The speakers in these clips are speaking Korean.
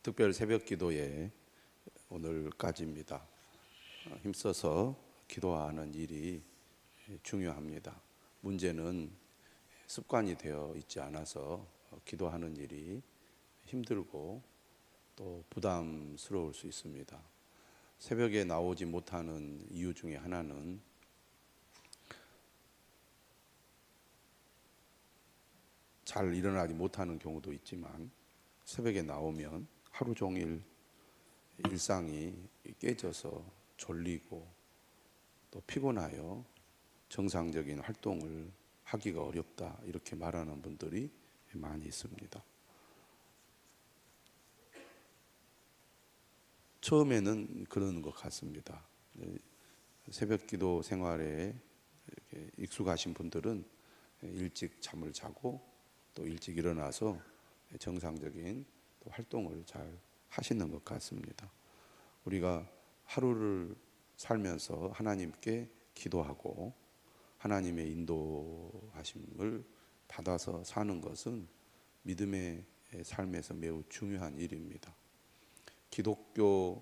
특별 새벽 기도에 오늘까지입니다. 힘써서 기도하는 일이 중요합니다. 문제는 습관이 되어 있지 않아서 기도하는 일이 힘들고 또 부담스러울 수 있습니다. 새벽에 나오지 못하는 이유 중에 하나는 잘 일어나지 못하는 경우도 있지만 새벽에 나오면 하루 종일 일상이 깨져서 졸리고 또 피곤하여 정상적인 활동을 하기가 어렵다, 이렇게 말하는 분들이 많이 있습니다. 처음에는 그러는 것 같습니다. 새벽 기도 생활에 이렇게 익숙하신 분들은 일찍 잠을 자고 또 일찍 일어나서 정상적인 활동을 잘 하시는 것 같습니다. 우리가 하루를 살면서 하나님께 기도하고 하나님의 인도하심을 받아서 사는 것은 믿음의 삶에서 매우 중요한 일입니다. 기독교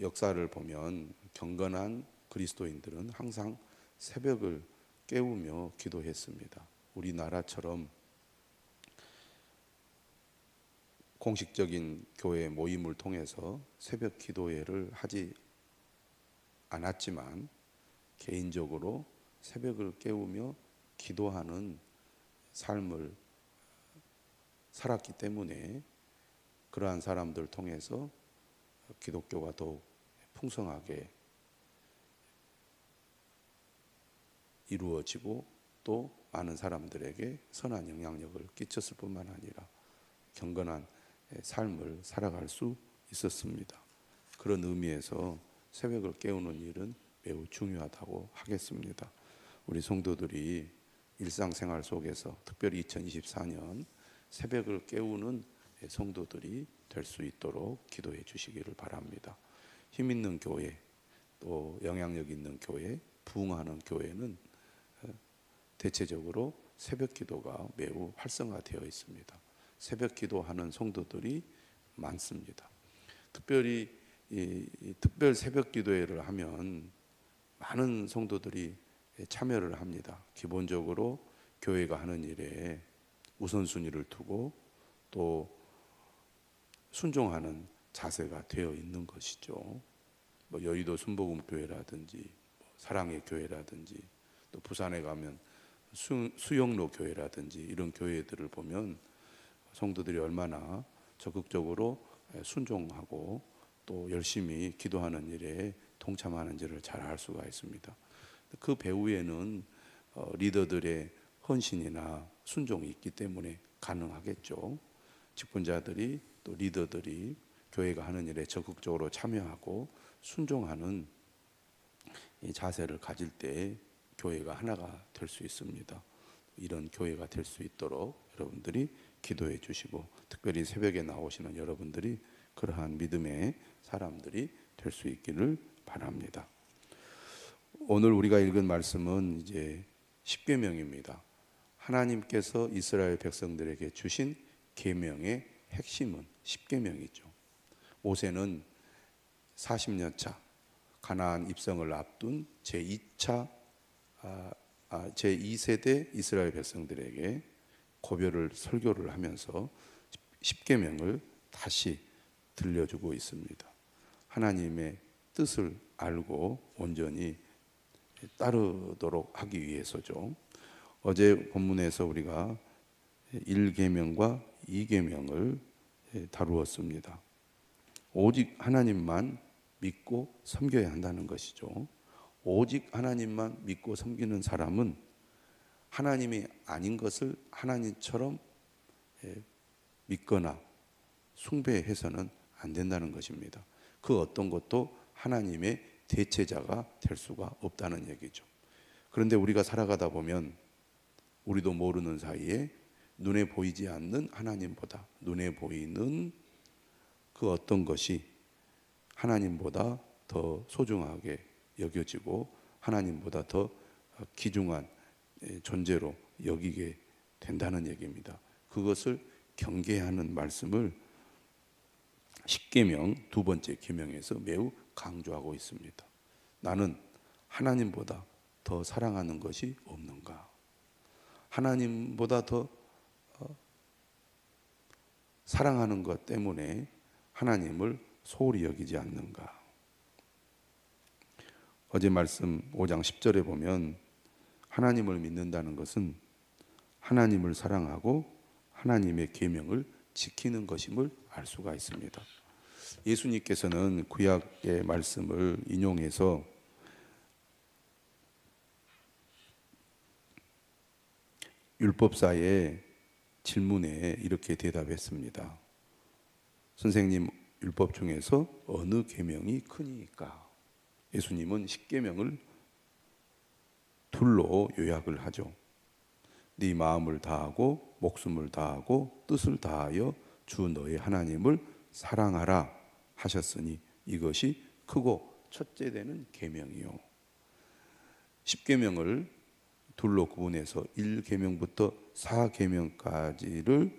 역사를 보면 경건한 그리스도인들은 항상 새벽을 깨우며 기도했습니다. 우리나라처럼 공식적인 교회 모임을 통해서 새벽 기도회를 하지 않았지만 개인적으로 새벽을 깨우며 기도하는 삶을 살았기 때문에 그러한 사람들 통해서 기독교가 더욱 풍성하게 이루어지고 또 많은 사람들에게 선한 영향력을 끼쳤을 뿐만 아니라 경건한 삶을 살아갈 수 있었습니다. 그런 의미에서 새벽을 깨우는 일은 매우 중요하다고 하겠습니다. 우리 성도들이 일상생활 속에서 특별히 2024년 새벽을 깨우는 성도들이 될 수 있도록 기도해 주시기를 바랍니다. 힘 있는 교회, 또 영향력 있는 교회, 부흥하는 교회는 대체적으로 새벽 기도가 매우 활성화되어 있습니다. 새벽 기도하는 성도들이 많습니다. 특별히 특별 새벽 기도회를 하면 많은 성도들이 참여를 합니다. 기본적으로 교회가 하는 일에 우선순위를 두고 또 순종하는 자세가 되어 있는 것이죠. 여의도 순복음교회라든지 사랑의 교회라든지 또 부산에 가면 수영로 교회라든지 이런 교회들을 보면 성도들이 얼마나 적극적으로 순종하고 또 열심히 기도하는 일에 동참하는지를 잘 알 수가 있습니다. 그 배후에는 리더들의 헌신이나 순종이 있기 때문에 가능하겠죠. 직분자들이 또 리더들이 교회가 하는 일에 적극적으로 참여하고 순종하는 이 자세를 가질 때 교회가 하나가 될 수 있습니다. 이런 교회가 될 수 있도록 여러분들이 기도해 주시고 특별히 새벽에 나오시는 여러분들이 그러한 믿음의 사람들이 될 수 있기를 바랍니다. 오늘 우리가 읽은 말씀은 이제 십계명입니다. 하나님께서 이스라엘 백성들에게 주신 계명의 핵심은 십계명이죠. 모세는 40년 차 가나안 입성을 앞둔 제2세대 이스라엘 백성들에게 고별을 설교를 하면서 십계명을 다시 들려주고 있습니다. 하나님의 뜻을 알고 온전히 따르도록 하기 위해서죠. 어제 본문에서 우리가 1계명과 2계명을 다루었습니다. 오직 하나님만 믿고 섬겨야 한다는 것이죠. 오직 하나님만 믿고 섬기는 사람은 하나님이 아닌 것을 하나님처럼 믿거나 숭배해서는 안 된다는 것입니다. 그 어떤 것도 하나님의 대체자가 될 수가 없다는 얘기죠. 그런데 우리가 살아가다 보면 우리도 모르는 사이에 눈에 보이지 않는 하나님보다 눈에 보이는 그 어떤 것이 하나님보다 더 소중하게 여겨지고 하나님보다 더 귀중한 존재로 여기게 된다는 얘기입니다. 그것을 경계하는 말씀을 십계명 두 번째 계명에서 매우 강조하고 있습니다. 나는 하나님보다 더 사랑하는 것이 없는가? 하나님보다 더 사랑하는 것 때문에 하나님을 소홀히 여기지 않는가? 어제 말씀 5장 10절에 보면 하나님을 믿는다는 것은 하나님을 사랑하고 하나님의 계명을 지키는 것임을 알 수가 있습니다. 예수님께서는 구약의 말씀을 인용해서 율법사의 질문에 이렇게 대답했습니다. 선생님, 율법 중에서 어느 계명이 크니까? 예수님은 십계명을 둘로 요약을 하죠. 네 마음을 다하고 목숨을 다하고 뜻을 다하여 주 너의 하나님을 사랑하라 하셨으니 이것이 크고 첫째 되는 계명이요. 십계명을 둘로 구분해서 1계명부터 4계명까지를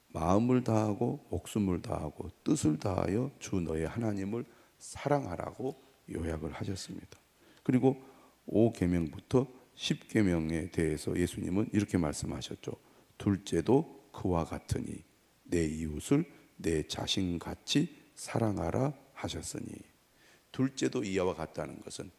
마음을 다하고 목숨을 다하고 뜻을 다하여 주 너의 하나님을 사랑하라고 요약을 하셨습니다. 그리고 5계명부터 10계명에 대해서 예수님은 이렇게 말씀하셨죠. 둘째도 그와 같으니 내 이웃을 내 자신같이 사랑하라 하셨으니, 둘째도 이와 같다는 것은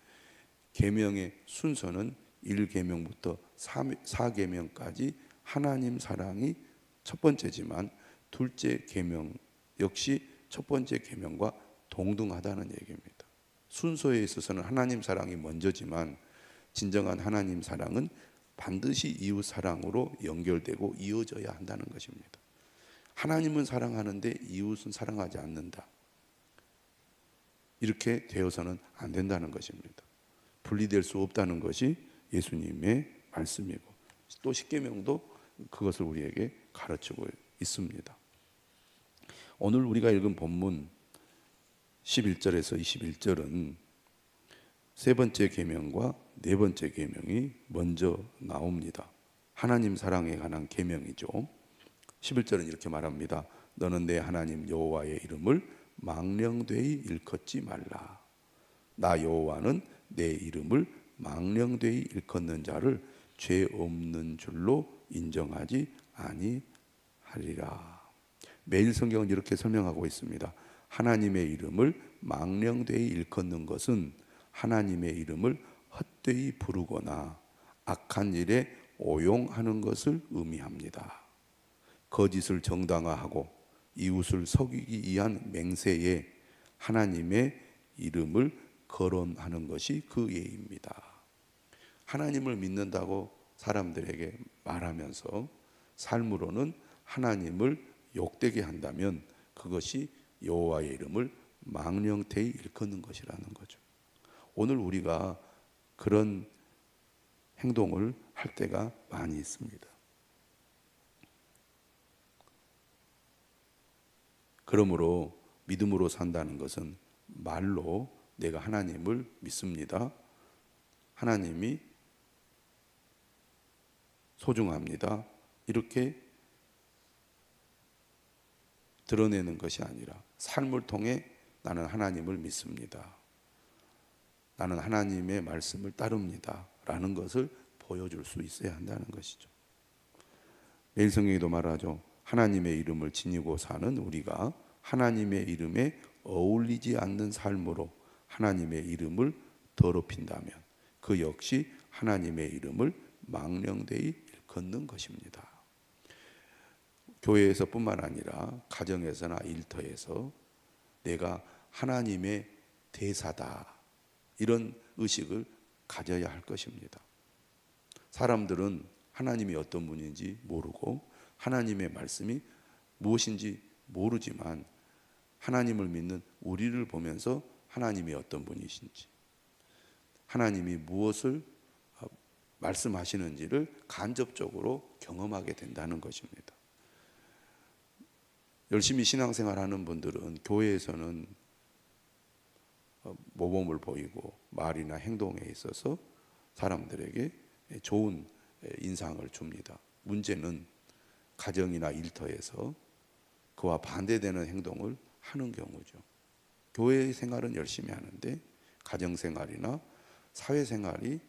계명의 순서는 1계명부터 4계명까지 하나님 사랑이 첫 번째지만 둘째 계명 역시 첫 번째 계명과 동등하다는 얘기입니다. 순서에 있어서는 하나님 사랑이 먼저지만 진정한 하나님 사랑은 반드시 이웃 사랑으로 연결되고 이어져야 한다는 것입니다. 하나님은 사랑하는데 이웃은 사랑하지 않는다, 이렇게 되어서는 안 된다는 것입니다. 분리될 수 없다는 것이 예수님의 말씀이고, 또 십계명도 그것을 우리에게 가르치고 있습니다. 오늘 우리가 읽은 본문 11절에서 21절은 세 번째 계명과 네 번째 계명이 먼저 나옵니다. 하나님 사랑에 관한 계명이죠. 11절은 이렇게 말합니다. 너는 내 하나님 여호와의 이름을 망령되이 일컫지 말라. 나 여호와는 내 이름을 망령되이 일컫는 자를 죄 없는 줄로 인정하지 아니하리라. 매일 성경은 이렇게 설명하고 있습니다. 하나님의 이름을 망령되이 일컫는 것은 하나님의 이름을 헛되이 부르거나 악한 일에 오용하는 것을 의미합니다. 거짓을 정당화하고 이웃을 속이기 위한 맹세에 하나님의 이름을 거론하는 것이 그 예입니다. 하나님을 믿는다고 사람들에게 말하면서 삶으로는 하나님을 욕되게 한다면 그것이 여호와의 이름을 망령되이 일컫는 것이라는 거죠. 오늘 우리가 그런 행동을 할 때가 많이 있습니다. 그러므로 믿음으로 산다는 것은 말로 내가 하나님을 믿습니다, 하나님이 소중합니다, 이렇게 드러내는 것이 아니라 삶을 통해 나는 하나님을 믿습니다, 나는 하나님의 말씀을 따릅니다 라는 것을 보여줄 수 있어야 한다는 것이죠. 매일 성경에도 말하죠. 하나님의 이름을 지니고 사는 우리가 하나님의 이름에 어울리지 않는 삶으로 하나님의 이름을 더럽힌다면 그 역시 하나님의 이름을 망령되이 일컫는 것입니다. 교회에서 뿐만 아니라 가정에서나 일터에서 내가 하나님의 대사다, 이런 의식을 가져야 할 것입니다. 사람들은 하나님이 어떤 분인지 모르고 하나님의 말씀이 무엇인지 모르지만 하나님을 믿는 우리를 보면서 하나님이 어떤 분이신지, 하나님이 무엇을 말씀하시는지를 간접적으로 경험하게 된다는 것입니다. 열심히 신앙생활하는 분들은 교회에서는 모범을 보이고 말이나 행동에 있어서 사람들에게 좋은 인상을 줍니다. 문제는 가정이나 일터에서 그와 반대되는 행동을 하는 경우죠. 교회 생활은 열심히 하는데 가정생활이나 사회생활이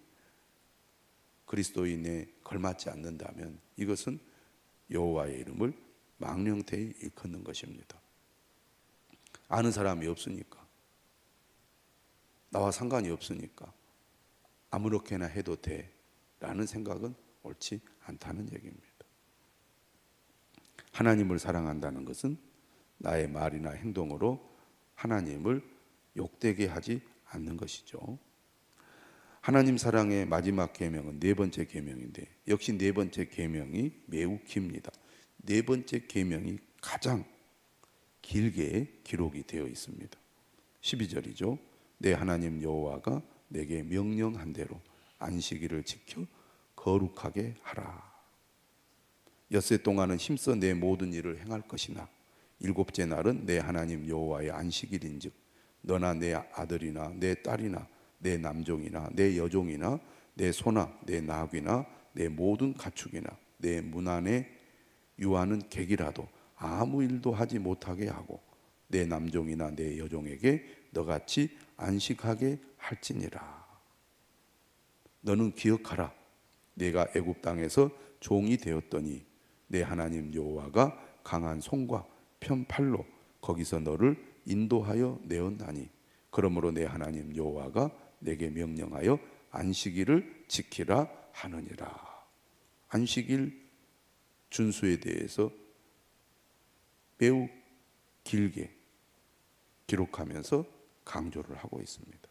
그리스도인에 걸맞지 않는다면 이것은 여호와의 이름을 망령되이 일컫는 것입니다. 아는 사람이 없으니까, 나와 상관이 없으니까 아무렇게나 해도 돼 라는 생각은 옳지 않다는 얘기입니다. 하나님을 사랑한다는 것은 나의 말이나 행동으로 하나님을 욕되게 하지 않는 것이죠. 하나님 사랑의 마지막 계명은 네 번째 계명인데 역시 네 번째 계명이 매우 깁니다. 네 번째 계명이 가장 길게 기록이 되어 있습니다. 12절이죠. 내 하나님 여호와가 내게 명령한 대로 안식일을 지켜 거룩하게 하라. 엿새 동안은 힘써 내 모든 일을 행할 것이나 일곱째 날은 내 하나님 여호와의 안식일인즉 너나 내 아들이나 내 딸이나 내 남종이나 내 여종이나 내 소나 내 나귀나 내 모든 가축이나 내 문 안에 유하는 객이라도 아무 일도 하지 못하게 하고 내 남종이나 내 여종에게 너같이 안식하게 할지니라. 너는 기억하라. 내가 애굽 땅에서 종이 되었더니 내 하나님 여호와가 강한 손과 편팔로 거기서 너를 인도하여 내었나니 그러므로 내 하나님 여호와가 내게 명령하여 안식일을 지키라 하느니라. 안식일 준수에 대해서 매우 길게 기록하면서 강조를 하고 있습니다.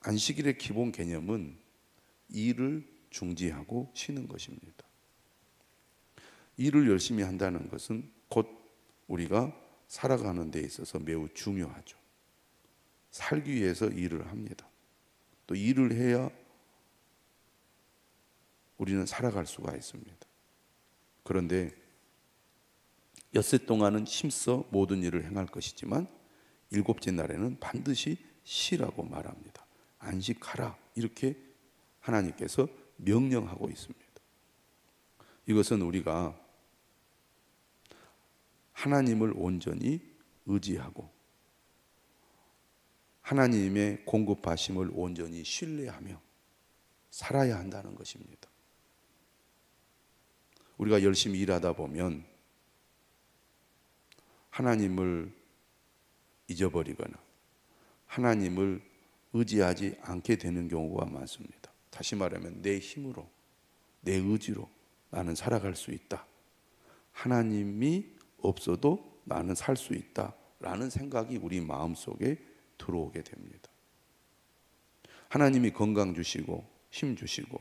안식일의 기본 개념은 일을 중지하고 쉬는 것입니다. 일을 열심히 한다는 것은 곧 우리가 살아가는 데 있어서 매우 중요하죠. 살기 위해서 일을 합니다. 또 일을 해야 우리는 살아갈 수가 있습니다. 그런데 엿새 동안은 힘써 모든 일을 행할 것이지만 일곱째 날에는 반드시 쉬라고 말합니다. 안식하라 이렇게 하나님께서 명령하고 있습니다. 이것은 우리가 하나님을 온전히 의지하고 하나님의 공급하심을 온전히 신뢰하며 살아야 한다는 것입니다. 우리가 열심히 일하다 보면 하나님을 잊어버리거나 하나님을 의지하지 않게 되는 경우가 많습니다. 다시 말하면 내 힘으로, 내 의지로 나는 살아갈 수 있다. 하나님이 없어도 나는 살 수 있다. 라는 생각이 우리 마음속에 들어오게 됩니다. 하나님이 건강 주시고 힘 주시고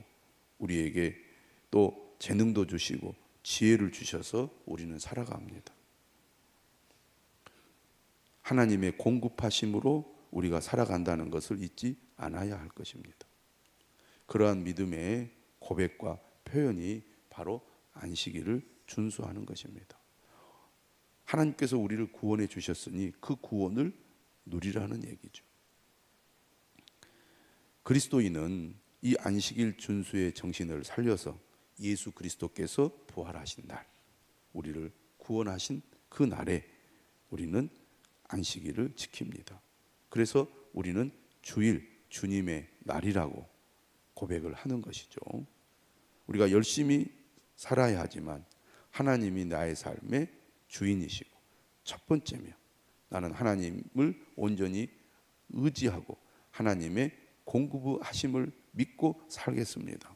우리에게 또 재능도 주시고 지혜를 주셔서 우리는 살아갑니다. 하나님의 공급하심으로 우리가 살아간다는 것을 잊지 않아야 할 것입니다. 그러한 믿음의 고백과 표현이 바로 안식일을 준수하는 것입니다. 하나님께서 우리를 구원해 주셨으니 그 구원을 누리라는 얘기죠. 그리스도인은 이 안식일 준수의 정신을 살려서 예수 그리스도께서 부활하신 날, 우리를 구원하신 그 날에 우리는 안식일을 지킵니다. 그래서 우리는 주일, 주님의 날이라고 고백을 하는 것이죠. 우리가 열심히 살아야 하지만 하나님이 나의 삶의 주인이시고 첫 번째며 나는 하나님을 온전히 의지하고 하나님의 공급하심을 믿고 살겠습니다.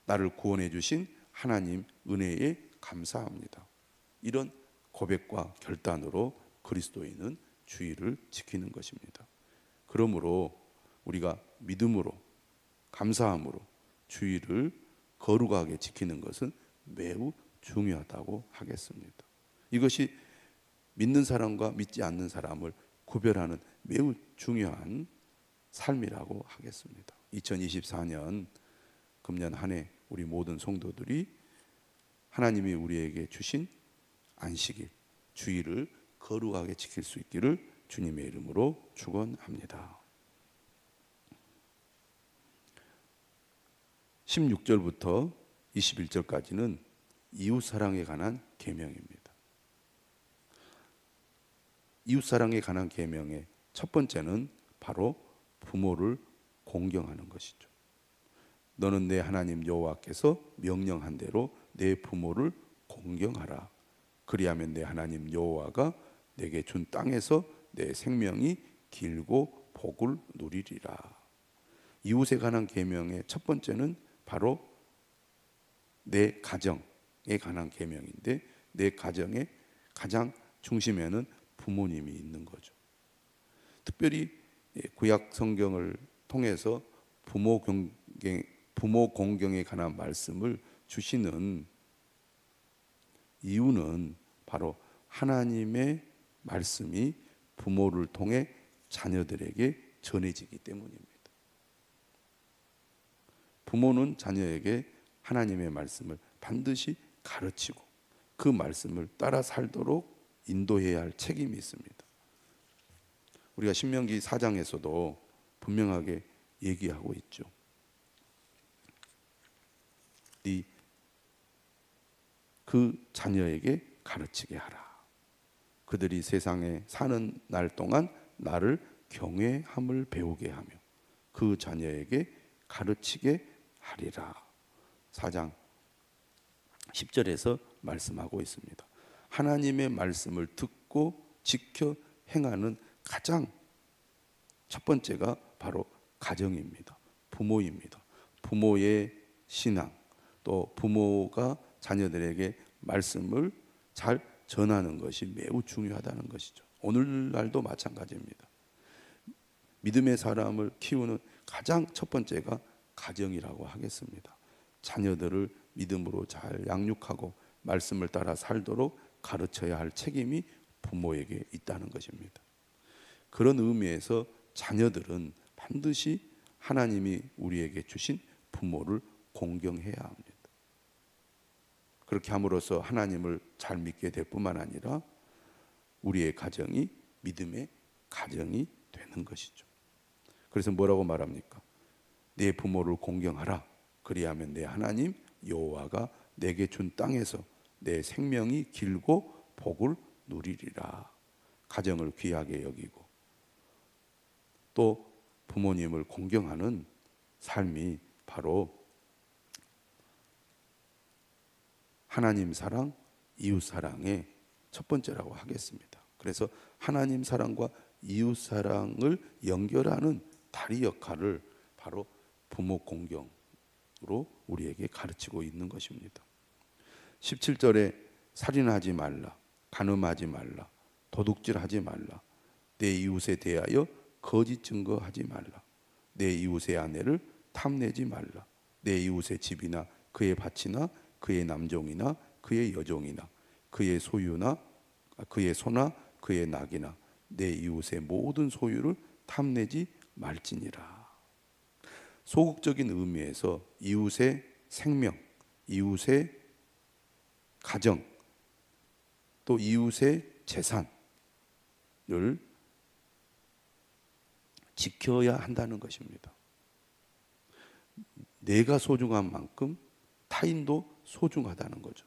나를 구원해 주신 하나님 은혜에 감사합니다. 이런 고백과 결단으로 그리스도인은 주일을 지키는 것입니다. 그러므로 우리가 믿음으로 감사함으로 주일을 거룩하게 지키는 것은 매우 중요하다고 하겠습니다. 이것이 믿는 사람과 믿지 않는 사람을 구별하는 매우 중요한 삶이라고 하겠습니다. 2024년 금년 한 해 우리 모든 성도들이 하나님이 우리에게 주신 안식일, 주일을 거룩하게 지킬 수 있기를 주님의 이름으로 축원합니다. 16절부터 21절까지는 이웃 사랑에 관한 계명입니다. 이웃 사랑에 관한 계명의 첫 번째는 바로 부모를 공경하는 것이죠. 너는 내 하나님 여호와께서 명령한 대로 내 부모를 공경하라. 그리하면 내 하나님 여호와가 내게 준 땅에서 내 생명이 길고 복을 누리리라. 이웃에 관한 계명의 첫 번째는 바로 내 가정에 관한 계명인데, 내 가정의 가장 중심에는 부모님이 있는 거죠. 특별히 구약 성경을 통해서 부모 공경에 관한 말씀을 주시는 이유는 바로 하나님의 말씀이 부모를 통해 자녀들에게 전해지기 때문입니다. 부모는 자녀에게 하나님의 말씀을 반드시 가르치고 그 말씀을 따라 살도록 인도해야 할 책임이 있습니다. 우리가 신명기 4장에서도 분명하게 얘기하고 있죠. 그 자녀에게 가르치게 하라. 그들이 세상에 사는 날 동안 나를 경외함을 배우게 하며 그 자녀에게 가르치게 하리라. 4장 10절에서 말씀하고 있습니다. 하나님의 말씀을 듣고 지켜 행하는 가장 첫 번째가 바로 가정입니다. 부모입니다. 부모의 신앙, 또 부모가 자녀들에게 말씀을 잘 전하는 것이 매우 중요하다는 것이죠. 오늘날도 마찬가지입니다. 믿음의 사람을 키우는 가장 첫 번째가 가정이라고 하겠습니다. 자녀들을 믿음으로 잘 양육하고 말씀을 따라 살도록 가르쳐야 할 책임이 부모에게 있다는 것입니다. 그런 의미에서 자녀들은 반드시 하나님이 우리에게 주신 부모를 공경해야 합니다. 그렇게 함으로써 하나님을 잘 믿게 될 뿐만 아니라 우리의 가정이 믿음의 가정이 되는 것이죠. 그래서 뭐라고 말합니까? 내 부모를 공경하라. 그리하면 내 하나님 여호와가 내게 준 땅에서 내 생명이 길고 복을 누리리라. 가정을 귀하게 여기고 또 부모님을 공경하는 삶이 바로 하나님 사랑, 이웃 사랑의 첫 번째라고 하겠습니다. 그래서 하나님 사랑과 이웃 사랑을 연결하는 다리 역할을 바로 부모 공경으로 우리에게 가르치고 있는 것입니다. 17절에 살인하지 말라, 간음하지 말라, 도둑질하지 말라, 내 이웃에 대하여 거짓 증거하지 말라, 내 이웃의 아내를 탐내지 말라, 내 이웃의 집이나 그의 밭이나 그의 남종이나 그의 여종이나 그의 소유나 그의 소나 그의 낙이나 내 이웃의 모든 소유를 탐내지 말지니라. 소극적인 의미에서 이웃의 생명, 이웃의 가정, 또 이웃의 재산을 지켜야 한다는 것입니다. 내가 소중한 만큼 타인도 소중하다는 거죠.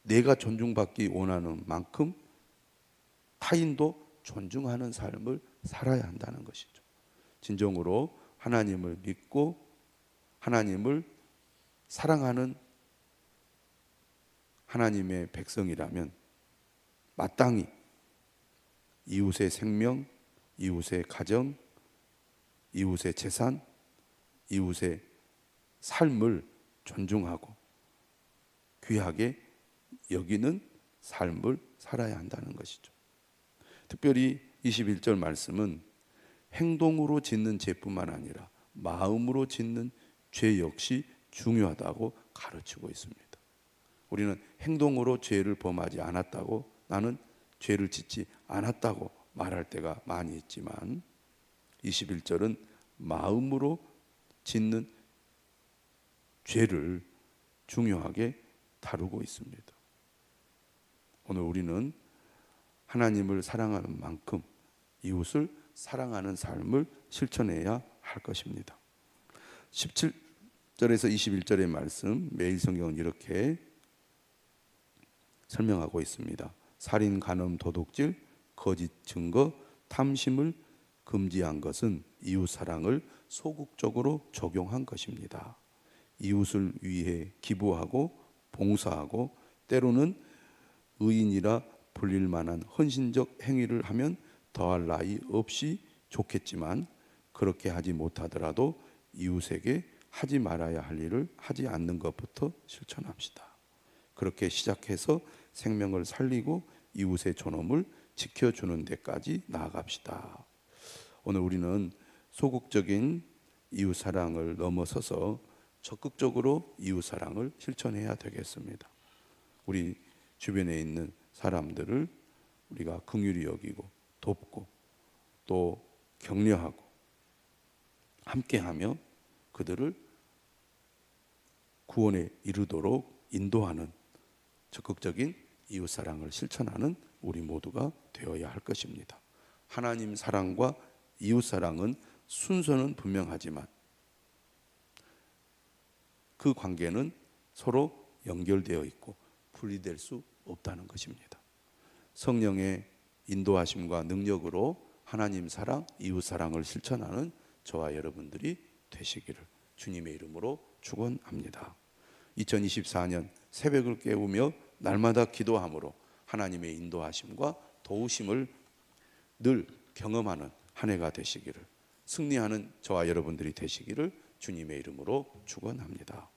내가 존중받기 원하는 만큼 타인도 존중하는 삶을 살아야 한다는 것이죠. 진정으로 하나님을 믿고 하나님을 사랑하는 하나님의 백성이라면 마땅히 이웃의 생명, 이웃의 가정, 이웃의 재산, 이웃의 삶을 존중하고 귀하게 여기는 삶을 살아야 한다는 것이죠. 특별히 21절 말씀은 행동으로 짓는 죄뿐만 아니라 마음으로 짓는 죄 역시 중요하다고 가르치고 있습니다. 우리는 행동으로 죄를 범하지 않았다고, 나는 죄를 짓지 않았다고 말할 때가 많이 있지만 21절은 마음으로 짓는 죄를 중요하게 다루고 있습니다. 오늘 우리는 하나님을 사랑하는 만큼 이웃을 사랑하는 삶을 실천해야 할 것입니다. 17절에서 21절의 말씀, 매일 성경은 이렇게 설명하고 있습니다. 살인, 간음, 도둑질, 거짓 증거, 탐심을 금지한 것은 이웃 사랑을 소극적으로 적용한 것입니다. 이웃을 위해 기부하고 봉사하고 때로는 의인이라 불릴 만한 헌신적 행위를 하면 더할 나위 없이 좋겠지만, 그렇게 하지 못하더라도 이웃에게 하지 말아야 할 일을 하지 않는 것부터 실천합시다. 그렇게 시작해서 생명을 살리고 이웃의 존엄을 지켜주는 데까지 나아갑시다. 오늘 우리는 소극적인 이웃 사랑을 넘어서서 적극적으로 이웃 사랑을 실천해야 되겠습니다. 우리 주변에 있는 사람들을 우리가 긍휼히 여기고 돕고 또 격려하고 함께하며 그들을 구원에 이르도록 인도하는 적극적인 이웃 사랑을 실천하는 우리 모두가 되어야 할 것입니다. 하나님 사랑과 이웃 사랑은 순서는 분명하지만 그 관계는 서로 연결되어 있고 분리될 수 없다는 것입니다. 성령의 인도하심과 능력으로 하나님 사랑, 이웃 사랑을 실천하는 저와 여러분들이 되시기를 주님의 이름으로 축원합니다. 2024년 새벽을 깨우며 날마다 기도함으로 하나님의 인도하심과 도우심을 늘 경험하는 한 해가 되시기를, 승리하는 저와 여러분들이 되시기를 주님의 이름으로 축원합니다.